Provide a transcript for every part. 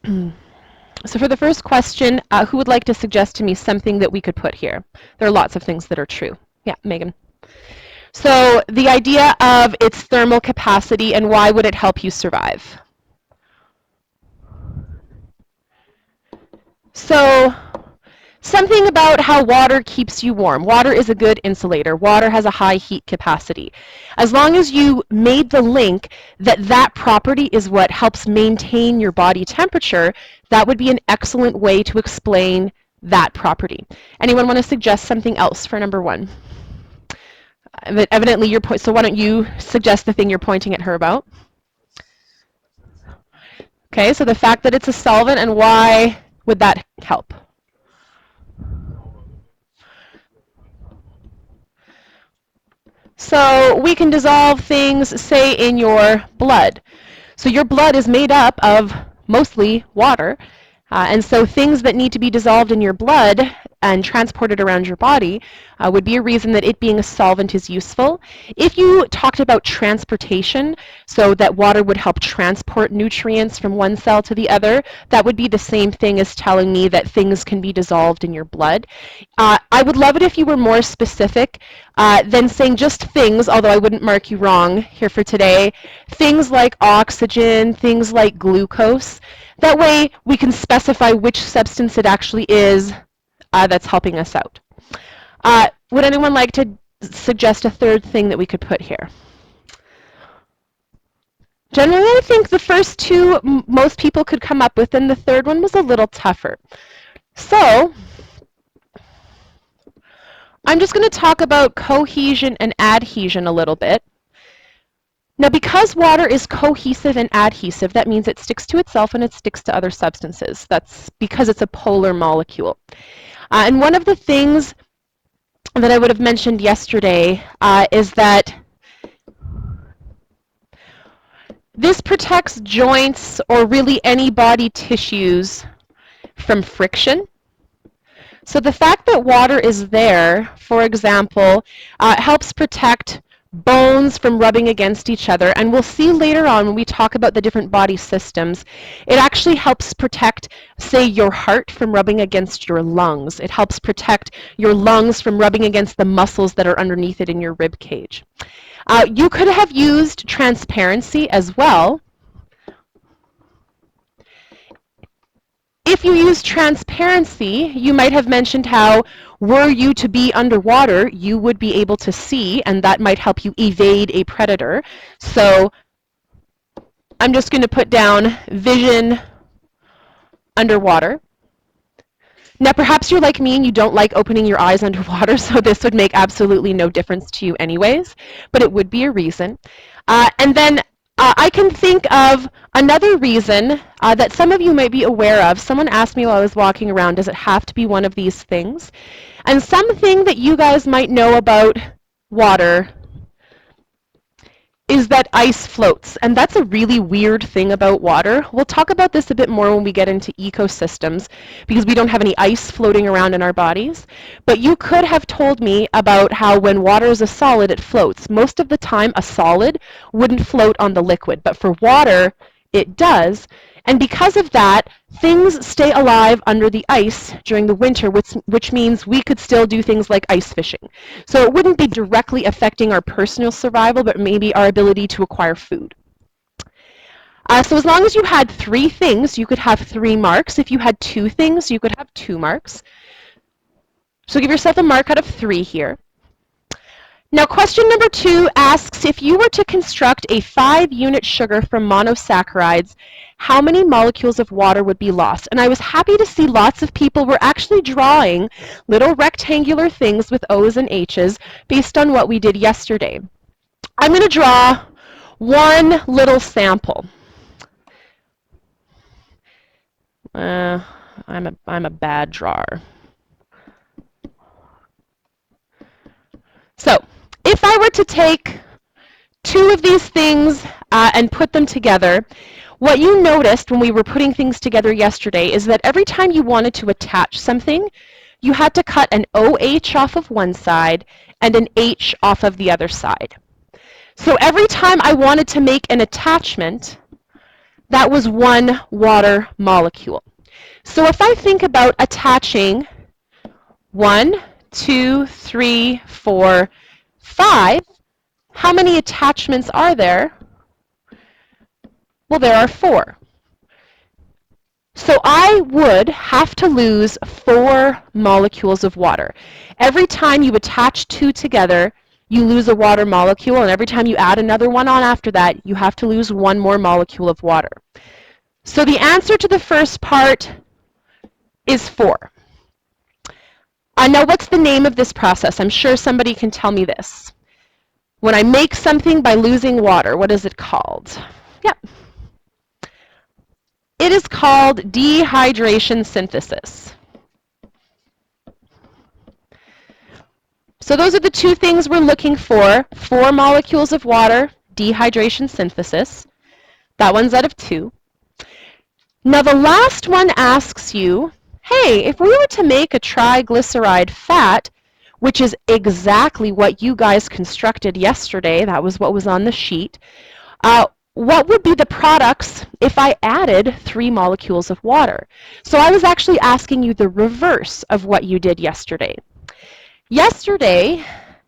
So for the first question, who would like to suggest to me something that we could put here? There are lots of things that are true. Yeah, Megan. So the idea of its thermal capacity and why would it help you survive? So something about how water keeps you warm. Water is a good insulator. Water has a high heat capacity. As long as you made the link that that property is what helps maintain your body temperature, that would be an excellent way to explain that property. Anyone want to suggest something else for number one? Evidently, so why don't you suggest the thing you're pointing at her about? Okay, so the fact that it's a solvent, and why would that help? So we can dissolve things, say, in your blood. So your blood is made up of mostly water. And so things that need to be dissolved in your blood and transported around your body would be a reason that it being a solvent is useful. If you talked about transportation, so that water would help transport nutrients from one cell to the other, that would be the same thing as telling me that things can be dissolved in your blood. I would love it if you were more specific than saying just things, although I wouldn't mark you wrong here for today. Things like oxygen, things like glucose. That way we can specify which substance it actually is that's helping us out. Would anyone like to suggest a third thing that we could put here? Generally, I think the first two most people could come up with, and the third one was a little tougher. So I'm just going to talk about cohesion and adhesion a little bit. Now, because water is cohesive and adhesive, that means it sticks to itself and it sticks to other substances. That's because it's a polar molecule. And one of the things that I would have mentioned yesterday is that this protects joints or really any body tissues from friction. So the fact that water is there, for example, helps protect bones from rubbing against each other, and we'll see later on when we talk about the different body systems, it actually helps protect, say, your heart from rubbing against your lungs. It helps protect your lungs from rubbing against the muscles that are underneath it in your rib cage. You could have used transparency as well. If you use transparency, you might have mentioned how were you to be underwater, you would be able to see, and that might help you evade a predator. So I'm just going to put down vision underwater. Now, perhaps you're like me and you don't like opening your eyes underwater, so this would make absolutely no difference to you anyways, but it would be a reason. And then I can think of another reason that some of you may be aware of. Someone asked me while I was walking around, does it have to be one of these things? And something that you guys might know about water is that ice floats, and that's a really weird thing about water. We'll talk about this a bit more when we get into ecosystems, because we don't have any ice floating around in our bodies. But you could have told me about how when water is a solid, it floats. Most of the time, a solid wouldn't float on the liquid, but for water, it does. And because of that, things stay alive under the ice during the winter, which means we could still do things like ice fishing. So it wouldn't be directly affecting our personal survival, but maybe our ability to acquire food. So as long as you had 3 things, you could have 3 marks. If you had 2 things, you could have 2 marks. So give yourself a mark out of 3 here. Now, question number 2 asks, if you were to construct a 5-unit sugar from monosaccharides, how many molecules of water would be lost? And I was happy to see lots of people were actually drawing little rectangular things with O's and H's based on what we did yesterday. I'm going to draw one little sample. I'm a bad drawer. So, if I were to take 2 of these things and put them together, what you noticed when we were putting things together yesterday is that every time you wanted to attach something, you had to cut an OH off of one side and an H off of the other side. So every time I wanted to make an attachment, That was one water molecule. So if I think about attaching 1, 2, 3, 4, 5, how many attachments are there? Well, there are 4. So I would have to lose 4 molecules of water. Every time you attach 2 together, you lose a water molecule, and every time you add another one on after that, you have to lose 1 more molecule of water. So the answer to the first part is 4. Now, what's the name of this process? I'm sure somebody can tell me this. When I make something by losing water, what is it called? Yep. It is called dehydration synthesis. So those are the 2 things we're looking for. 4 molecules of water, dehydration synthesis. That one's out of 2. Now the last one asks you, hey, if we were to make a triglyceride fat, which is exactly what you guys constructed yesterday, that was what was on the sheet, what would be the products if I added 3 molecules of water? So I was actually asking you the reverse of what you did yesterday. Yesterday,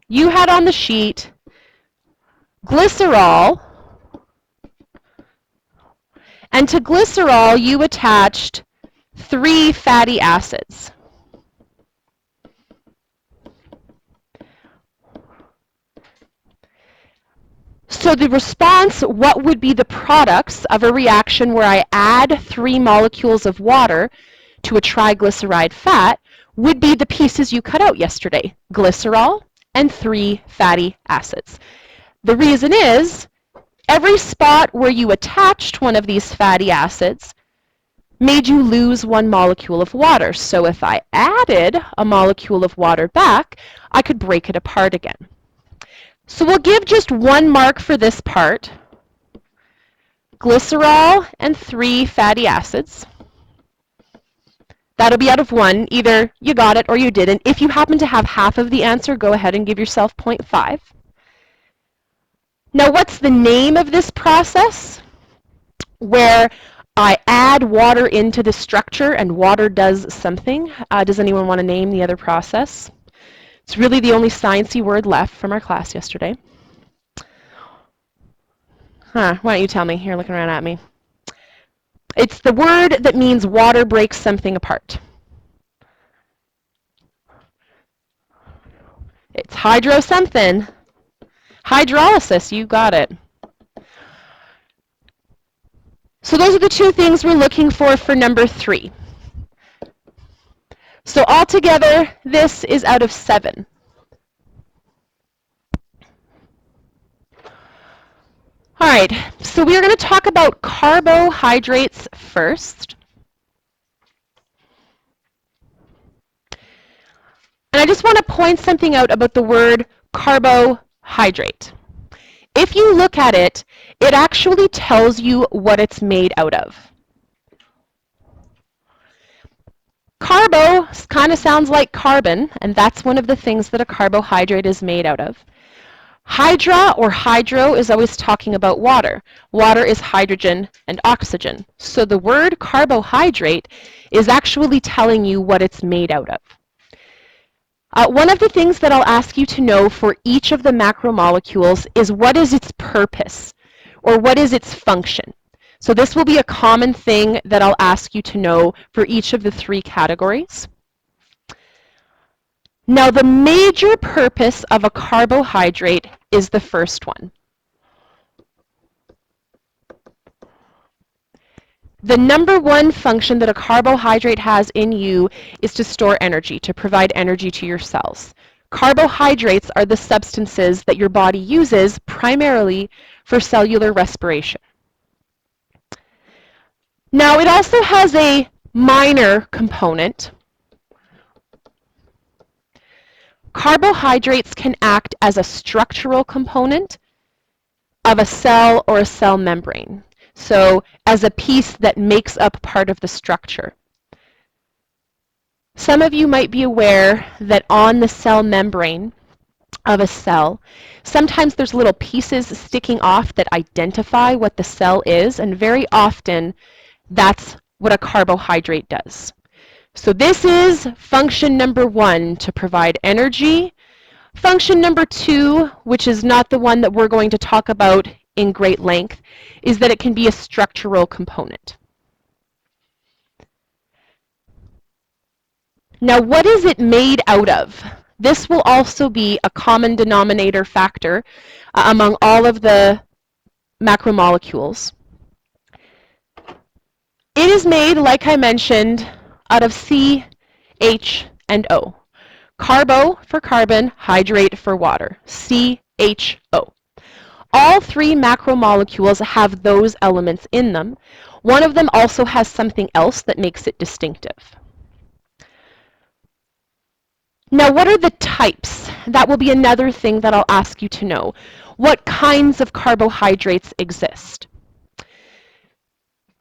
you had on the sheet glycerol, and to glycerol you attached 3 fatty acids. So the response, what would be the products of a reaction where I add 3 molecules of water to a triglyceride fat, would be the pieces you cut out yesterday, glycerol and 3 fatty acids. The reason is, every spot where you attached one of these fatty acids made you lose 1 molecule of water. So if I added a molecule of water back, I could break it apart again. So we'll give just 1 mark for this part. Glycerol and 3 fatty acids. That'll be out of 1. Either you got it or you didn't. If you happen to have half of the answer, go ahead and give yourself 0.5. Now, what's the name of this process where I add water into the structure and water does something? Does anyone want to name the other process? It's really the only sciencey word left from our class yesterday. Why don't you tell me? You're looking around at me. It's the word that means water breaks something apart. It's hydro something. Hydrolysis, you got it. So those are the 2 things we're looking for number 3. So altogether, this is out of 7. All right, so we're going to talk about carbohydrates first. And I just want to point something out about the word carbohydrate. If you look at it, it actually tells you what it's made out of. Carbo kind of sounds like carbon, and that's one of the things that a carbohydrate is made out of. Hydra or hydro is always talking about water. Water is hydrogen and oxygen. So the word carbohydrate is actually telling you what it's made out of. One of the things that I'll ask you to know for each of the macromolecules is what is its purpose, or what is its function. So this will be a common thing that I'll ask you to know for each of the 3 categories. Now, the major purpose of a carbohydrate is the first one. The number 1 function that a carbohydrate has in you is to store energy, to provide energy to your cells. Carbohydrates are the substances that your body uses primarily for cellular respiration. Now, it also has a minor component. Carbohydrates can act as a structural component of a cell or a cell membrane. So, as a piece that makes up part of the structure. Some of you might be aware that on the cell membrane of a cell. Sometimes there's little pieces sticking off that identify what the cell is, and very often that's what a carbohydrate does. So this is function number 1, to provide energy. Function number 2, which is not the one that we're going to talk about in great length, is that it can be a structural component. Now, what is it made out of? This will also be a common denominator factor among all of the macromolecules. It is made, like I mentioned, out of C, H, and O. Carbo for carbon, hydrate for water, CHO. All 3 macromolecules have those elements in them. One of them also has something else that makes it distinctive. Now, what are the types? That will be another thing that I'll ask you to know. What kinds of carbohydrates exist?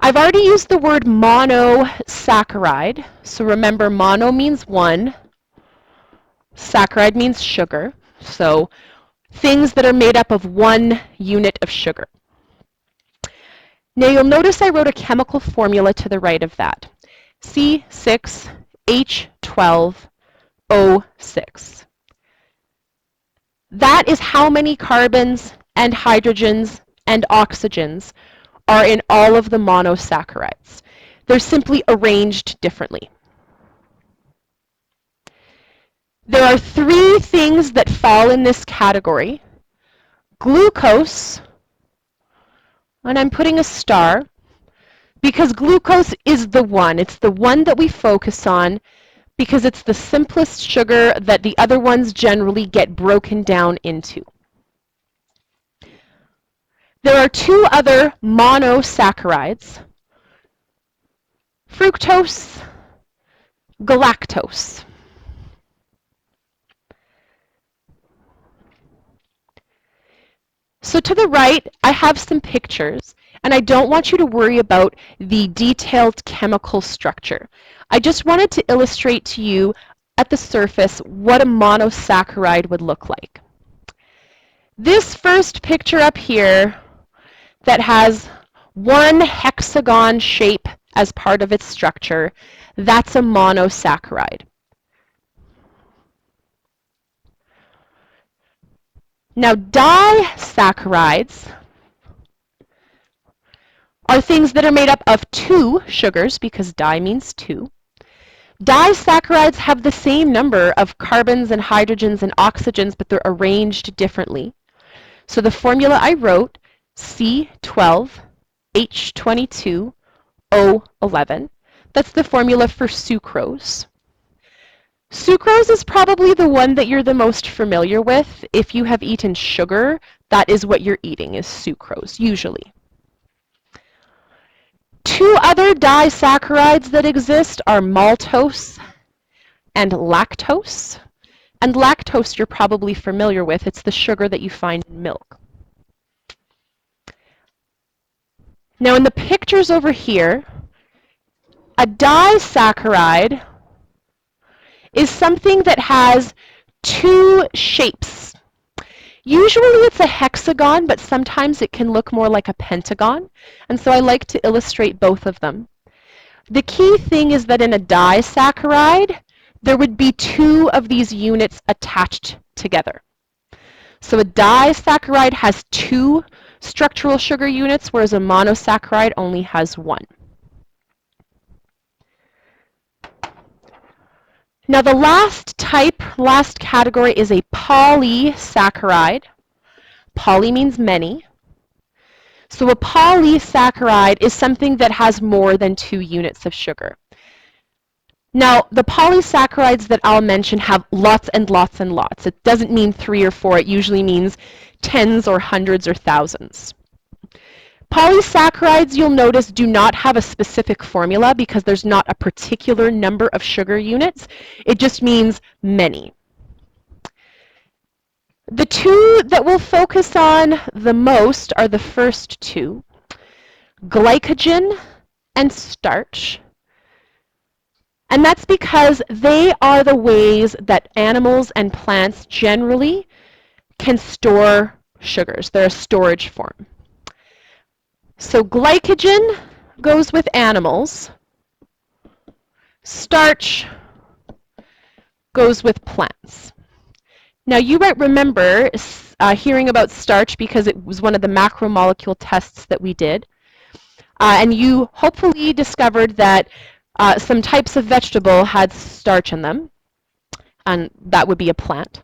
I've already used the word monosaccharide. So remember, mono means one. Saccharide means sugar. So things that are made up of 1 unit of sugar. Now you'll notice I wrote a chemical formula to the right of that. C6H12O6. That is how many carbons and hydrogens and oxygens are in all of the monosaccharides. They're simply arranged differently. There are 3 things that fall in this category. Glucose, and I'm putting a star, because glucose is the one. It's the one that we focus on because it's the simplest sugar that the other ones generally get broken down into. There are 2 other monosaccharides, fructose, galactose. So to the right, I have some pictures, and I don't want you to worry about the detailed chemical structure. I just wanted to illustrate to you at the surface what a monosaccharide would look like. This first picture up here that has 1 hexagon shape as part of its structure, that's a monosaccharide. Now, disaccharides are things that are made up of 2 sugars, because di means 2. Disaccharides have the same number of carbons and hydrogens and oxygens, but they're arranged differently. So the formula I wrote, C12H22O11, that's the formula for sucrose. Sucrose is probably the one that you're the most familiar with. If you have eaten sugar, that is what you're eating, is sucrose, usually. 2 other disaccharides that exist are maltose and lactose. And lactose you're probably familiar with. It's the sugar that you find in milk. Now in the pictures over here, a disaccharide is something that has 2 shapes. Usually it's a hexagon, but sometimes it can look more like a pentagon, and so I like to illustrate both of them. The key thing is that in a disaccharide, there would be 2 of these units attached together. So a disaccharide has 2 structural sugar units, whereas a monosaccharide only has 1. Now the last category is a polysaccharide. Poly means many. So a polysaccharide is something that has more than 2 units of sugar. Now the polysaccharides that I'll mention have lots and lots and lots. It doesn't mean 3 or 4, it usually means tens or hundreds or thousands. Polysaccharides, you'll notice, do not have a specific formula because there's not a particular number of sugar units. It just means many. The 2 that we'll focus on the most are the first 2, glycogen and starch. And that's because they are the ways that animals and plants generally can store sugars. They're a storage form. So glycogen goes with animals. Starch goes with plants. Now you might remember hearing about starch because it was one of the macromolecule tests that we did. And you hopefully discovered that some types of vegetable had starch in them, and that would be a plant.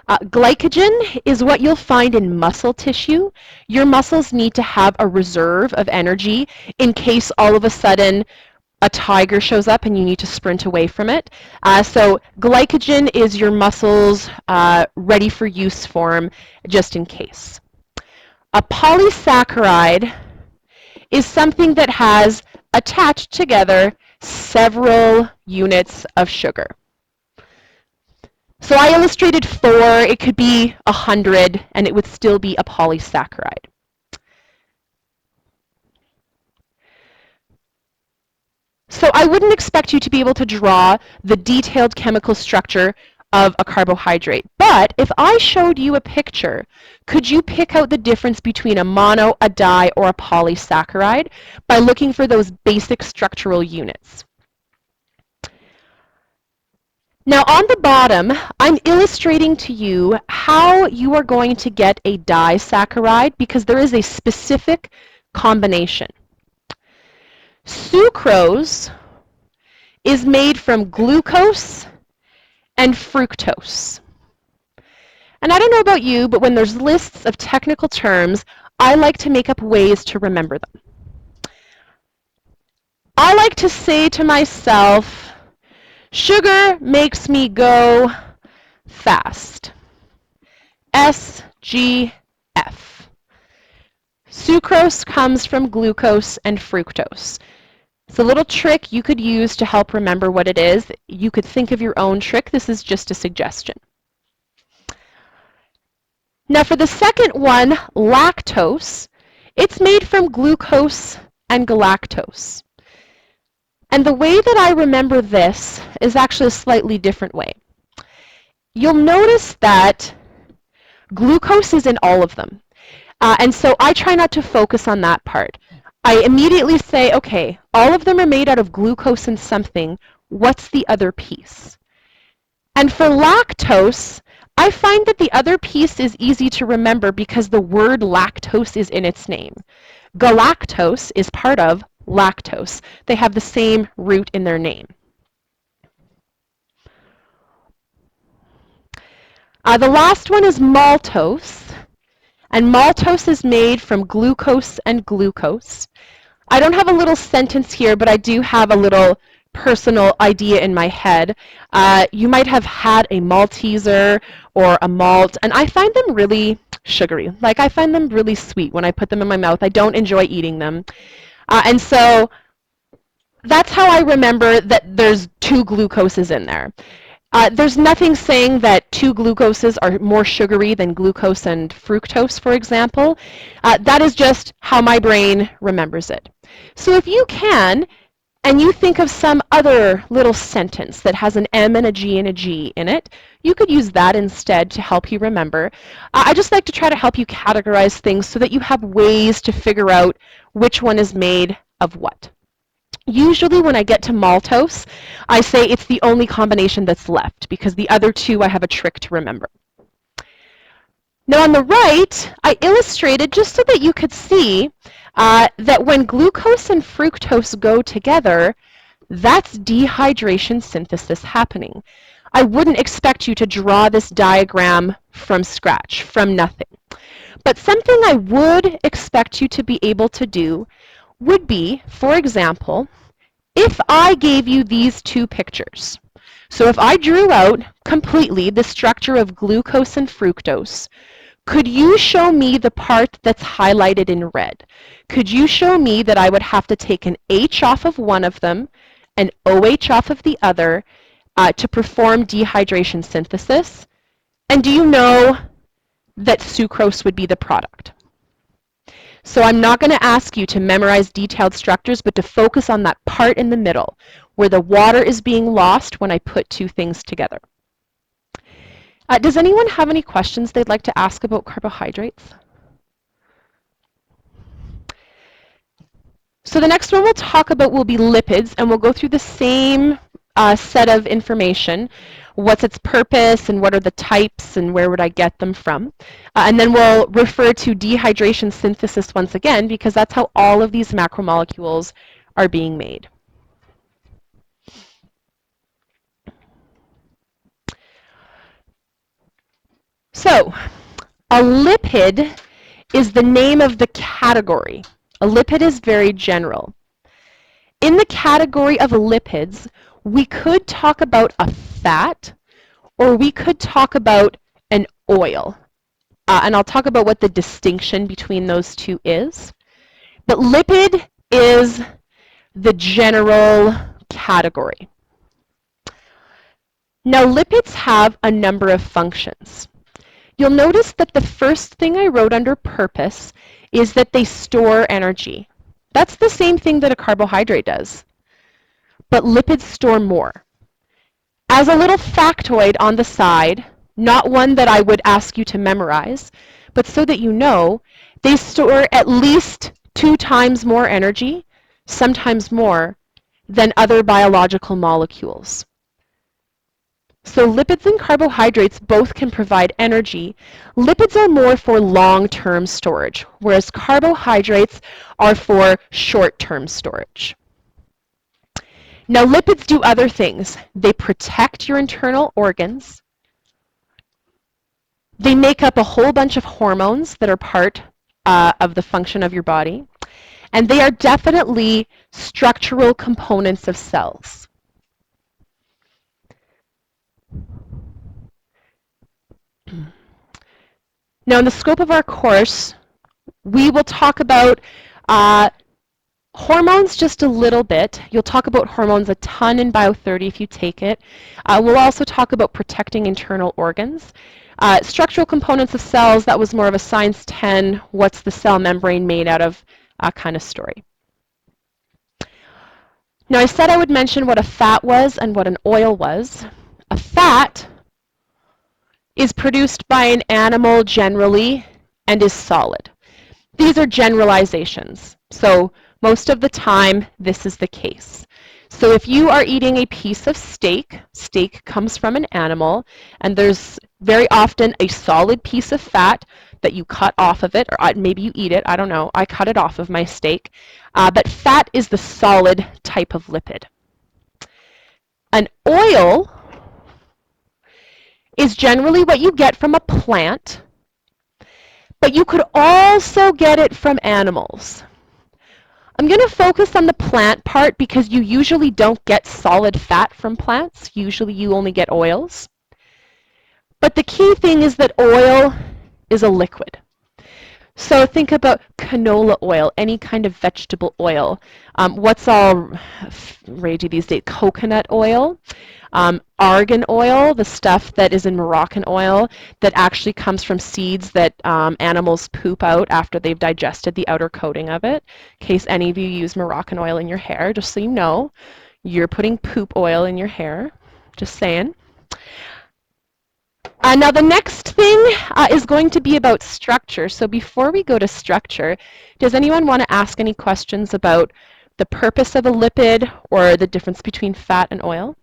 Glycogen is what you'll find in muscle tissue. Your muscles need to have a reserve of energy in case all of a sudden a tiger shows up and you need to sprint away from it. So glycogen is your muscles' ready for use form just in case. A polysaccharide is something that has attached together several units of sugar. So I illustrated 4, it could be 100, and it would still be a polysaccharide. So I wouldn't expect you to be able to draw the detailed chemical structure of a carbohydrate. But if I showed you a picture, could you pick out the difference between a mono, a di, or a polysaccharide by looking for those basic structural units? Now on the bottom, I'm illustrating to you how you are going to get a disaccharide because there is a specific combination. Sucrose is made from glucose and fructose. And I don't know about you, but when there's lists of technical terms, I like to make up ways to remember them. I like to say to myself, sugar makes me go fast. SGF. Sucrose comes from glucose and fructose. It's a little trick you could use to help remember what it is. You could think of your own trick. This is just a suggestion. Now for the second one, lactose, it's made from glucose and galactose. And the way that I remember this is actually a slightly different way. You'll notice that glucose is in all of them. And so I try not to focus on that part. I immediately say, okay, all of them are made out of glucose and something. What's the other piece? And for lactose, I find that the other piece is easy to remember because the word lactose is in its name. Galactose is part of lactose. They have the same root in their name. The last one is maltose. And maltose is made from glucose and glucose. I don't have a little sentence here, but I do have a little personal idea in my head. You might have had a Malteser or a malt, and I find them really sugary. Like, I find them really sweet when I put them in my mouth. I don't enjoy eating them. And so that's how I remember that there's 2 glucoses in there. There's nothing saying that 2 glucoses are more sugary than glucose and fructose, for example. That is just how my brain remembers it. So if you can, and you think of some other little sentence that has an M and a G and a G in it, you could use that instead to help you remember. I just like to try to help you categorize things so that you have ways to figure out which one is made of what. Usually when I get to maltose, I say it's the only combination that's left because the other 2 I have a trick to remember. Now on the right, I illustrated just so that you could see that when glucose and fructose go together, that's dehydration synthesis happening. I wouldn't expect you to draw this diagram from scratch, from nothing. But something I would expect you to be able to do would be, for example, if I gave you these 2 pictures. So if I drew out completely the structure of glucose and fructose, could you show me the part that's highlighted in red? Could you show me that I would have to take an H off of one of them, an OH off of the other, to perform dehydration synthesis? And do you know that sucrose would be the product? So I'm not going to ask you to memorize detailed structures, but to focus on that part in the middle where the water is being lost when I put 2 things together. Does anyone have any questions they'd like to ask about carbohydrates? So the next one we'll talk about will be lipids, and we'll go through the same set of information. What's its purpose, and what are the types, and where would I get them from? And then we'll refer to dehydration synthesis once again, because that's how all of these macromolecules are being made. So, a lipid is the name of the category. A lipid is very general. In the category of lipids, we could talk about a fat, or we could talk about an oil. And I'll talk about what the distinction between those two is. But lipid is the general category. Now, lipids have a number of functions. You'll notice that the first thing I wrote under purpose is that they store energy. That's the same thing that a carbohydrate does. But lipids store more. As a little factoid on the side, not one that I would ask you to memorize, but so that you know, they store at least 2 times more energy, sometimes more, than other biological molecules. So lipids and carbohydrates both can provide energy. Lipids are more for long-term storage, whereas carbohydrates are for short-term storage. Now, lipids do other things. They protect your internal organs. They make up a whole bunch of hormones that are part of the function of your body. And they are definitely structural components of cells. Now, in the scope of our course, we will talk about hormones just a little bit. You'll talk about hormones a ton in Bio20 if you take it. We'll also talk about protecting internal organs. Structural components of cells, that was more of a Science 10, what's the cell membrane made out of kind of story. Now, I said I would mention what a fat was and what an oil was. A fat is produced by an animal generally and is solid. These are generalizations. So most of the time, this is the case. So if you are eating a piece of steak, steak comes from an animal, and there's very often a solid piece of fat that you cut off of it, or maybe you eat it, I don't know, I cut it off of my steak. But fat is the solid type of lipid. An oil is generally what you get from a plant, but you could also get it from animals. I'm going to focus on the plant part because you usually don't get solid fat from plants. Usually you only get oils. But the key thing is that oil is a liquid. So think about canola oil, any kind of vegetable oil. What's all ragey these days? Coconut oil. Argan oil, the stuff that is in Moroccan oil that actually comes from seeds that animals poop out after they've digested the outer coating of it. In case any of you use Moroccan oil in your hair, just so you know, you're putting poop oil in your hair. Just saying. Now the next thing is going to be about structure. So before we go to structure, does anyone want to ask any questions about the purpose of a lipid or the difference between fat and oil?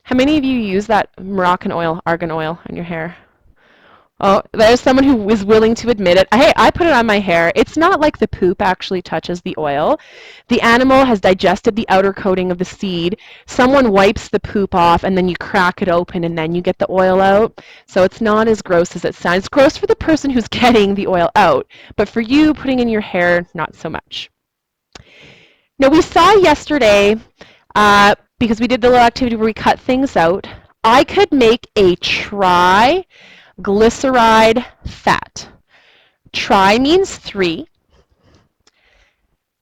How many of you use that Moroccan oil, argan oil, on your hair? Oh, there's someone who is willing to admit it. Hey, I put it on my hair. It's not like the poop actually touches the oil. The animal has digested the outer coating of the seed. Someone wipes the poop off, and then you crack it open, and then you get the oil out. So it's not as gross as it sounds. It's gross for the person who's getting the oil out, but for you putting in your hair, not so much. Now, we saw yesterday, because we did the little activity where we cut things out, I could make a triglyceride fat. Tri means 3.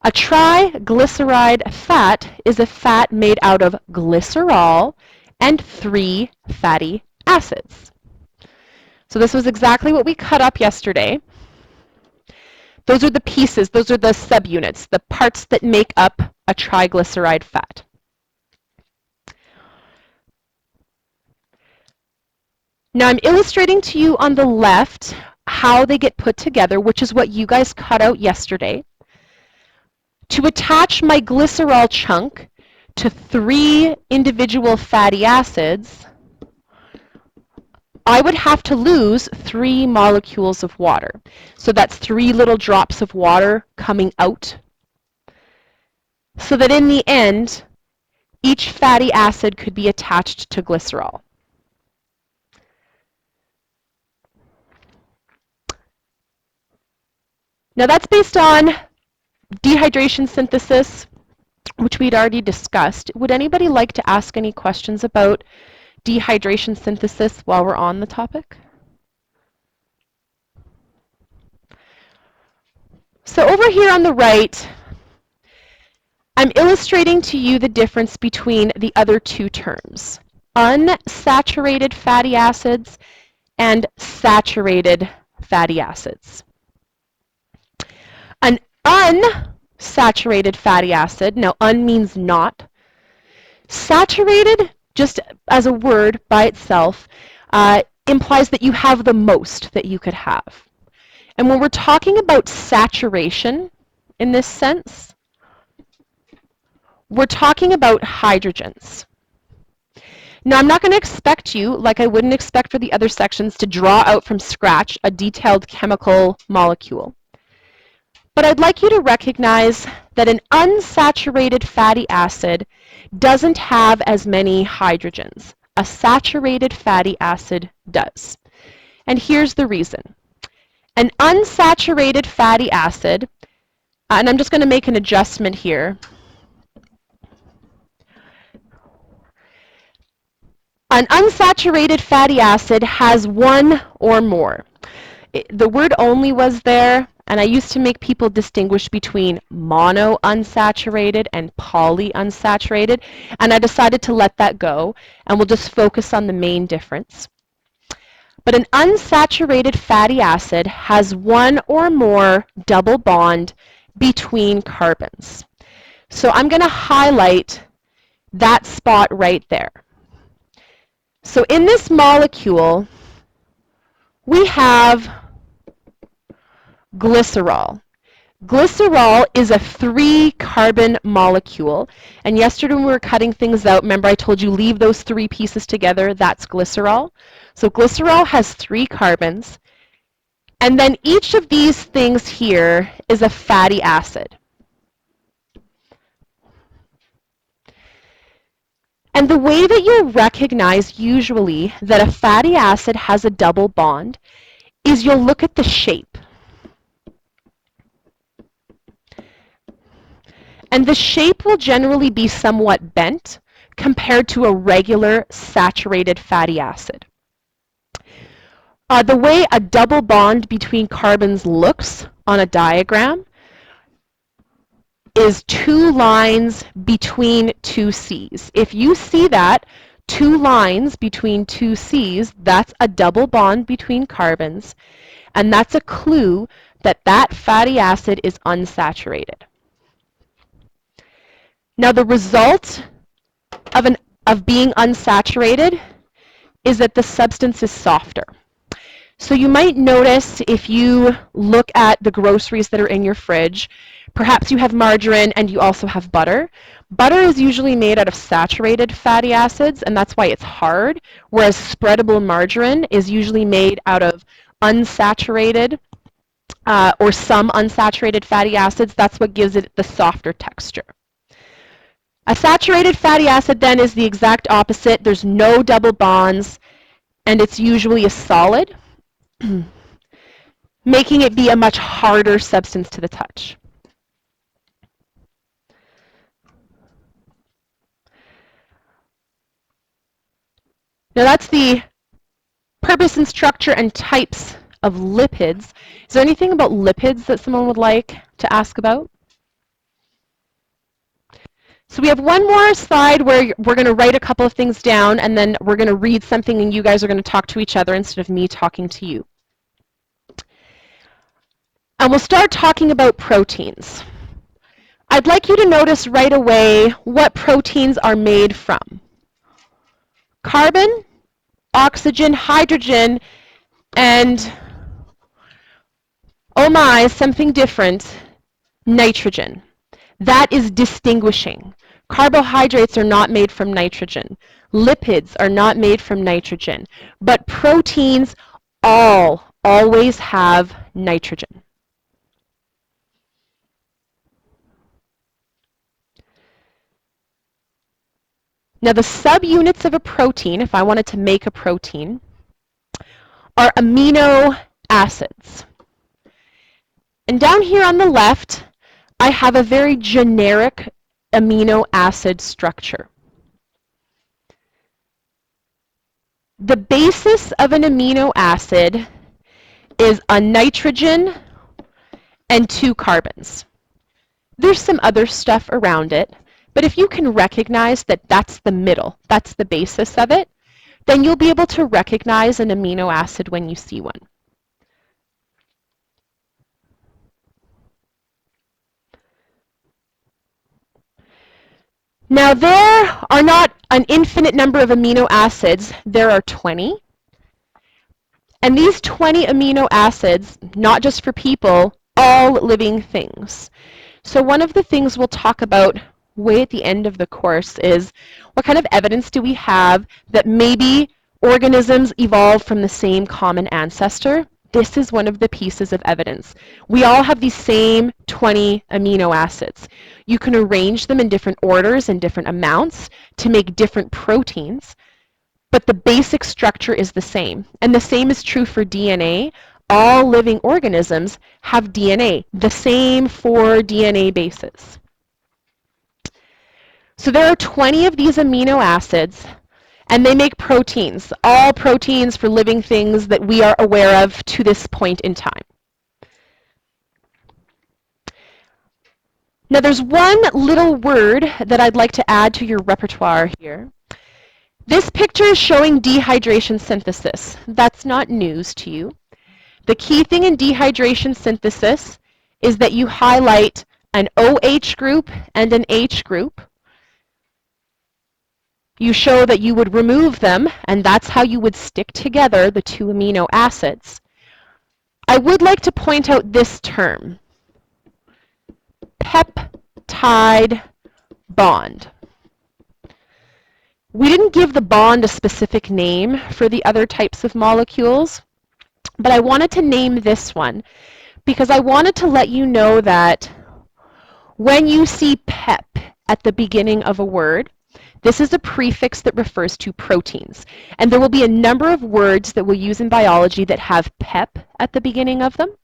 A triglyceride fat is a fat made out of glycerol and 3 fatty acids. So this was exactly what we cut up yesterday. Those are the pieces, those are the subunits, the parts that make up a triglyceride fat. Now I'm illustrating to you on the left how they get put together, which is what you guys cut out yesterday. To attach my glycerol chunk to 3 individual fatty acids, I would have to lose 3 molecules of water. So that's 3 little drops of water coming out. So that in the end, each fatty acid could be attached to glycerol. Now that's based on dehydration synthesis, which we'd already discussed. Would anybody like to ask any questions about dehydration synthesis while we're on the topic? So over here on the right, I'm illustrating to you the difference between the other 2 terms, unsaturated fatty acids and saturated fatty acids. An unsaturated fatty acid, now un means not. Saturated, just as a word by itself, implies that you have the most that you could have. And when we're talking about saturation in this sense, we're talking about hydrogens. Now, I'm not going to expect you, like I wouldn't expect for the other sections, to draw out from scratch a detailed chemical molecule. But I'd like you to recognize that an unsaturated fatty acid doesn't have as many hydrogens. A saturated fatty acid does. And here's the reason. An unsaturated fatty acid, and I'm just going to make an adjustment here. An unsaturated fatty acid has 1 or more. The word only was there, and I used to make people distinguish between mono-unsaturated and poly-unsaturated, and I decided to let that go, and we'll just focus on the main difference. But an unsaturated fatty acid has 1 or more double bond between carbons. So I'm going to highlight that spot right there. So in this molecule, we have glycerol. Glycerol is a 3-carbon molecule. And yesterday when we were cutting things out, remember I told you leave those 3 pieces together, that's glycerol. So glycerol has 3 carbons. And then each of these things here is a fatty acid. And the way that you'll recognize usually that a fatty acid has a double bond is you'll look at the shape. And the shape will generally be somewhat bent compared to a regular saturated fatty acid. The way a double bond between carbons looks on a diagram is 2 lines between 2 C's. If you see that, 2 lines between 2 C's, that's a double bond between carbons, and that's a clue that that fatty acid is unsaturated. Now the result of being unsaturated is that the substance is softer. So you might notice if you look at the groceries that are in your fridge, perhaps you have margarine and you also have butter. Butter is usually made out of saturated fatty acids, and that's why it's hard, whereas spreadable margarine is usually made out of unsaturated or some unsaturated fatty acids. That's what gives it the softer texture. A saturated fatty acid then is the exact opposite. There's no double bonds, and it's usually a solid, making it be a much harder substance to the touch. Now that's the purpose and structure and types of lipids. Is there anything about lipids that someone would like to ask about? So we have one more slide where we're going to write a couple of things down, and then we're going to read something and you guys are going to talk to each other instead of me talking to you. And we'll start talking about proteins. I'd like you to notice right away what proteins are made from. Carbon oxygen, hydrogen, and, oh my, something different, nitrogen. That is distinguishing. Carbohydrates are not made from nitrogen. Lipids are not made from nitrogen. But proteins always have nitrogen. Now the subunits of a protein, if I wanted to make a protein, are amino acids. And down here on the left, I have a very generic amino acid structure. The basis of an amino acid is a nitrogen and 2 carbons. There's some other stuff around it, but if you can recognize that that's the middle, that's the basis of it, then you'll be able to recognize an amino acid when you see one. Now there are not an infinite number of amino acids, there are 20. And these 20 amino acids, not just for people, all living things. So one of the things we'll talk about way at the end of the course is what kind of evidence do we have that maybe organisms evolved from the same common ancestor? This is one of the pieces of evidence. We all have these same 20 amino acids. You can arrange them in different orders and different amounts to make different proteins, but the basic structure is the same. And the same is true for DNA. All living organisms have DNA, the same 4 DNA bases. So there are 20 of these amino acids, and they make proteins, all proteins for living things that we are aware of to this point in time. Now there's one little word that I'd like to add to your repertoire here. This picture is showing dehydration synthesis. That's not news to you. The key thing in dehydration synthesis is that you highlight an OH group and an H group. You show that you would remove them, and that's how you would stick together the 2 amino acids. I would like to point out this term, Pep Tied Bond. We didn't give the bond a specific name for the other types of molecules, but I wanted to name this one because I wanted to let you know that when you see pep at the beginning of a word, this is a prefix that refers to proteins. And there will be a number of words that we'll use in biology that have pep at the beginning of them.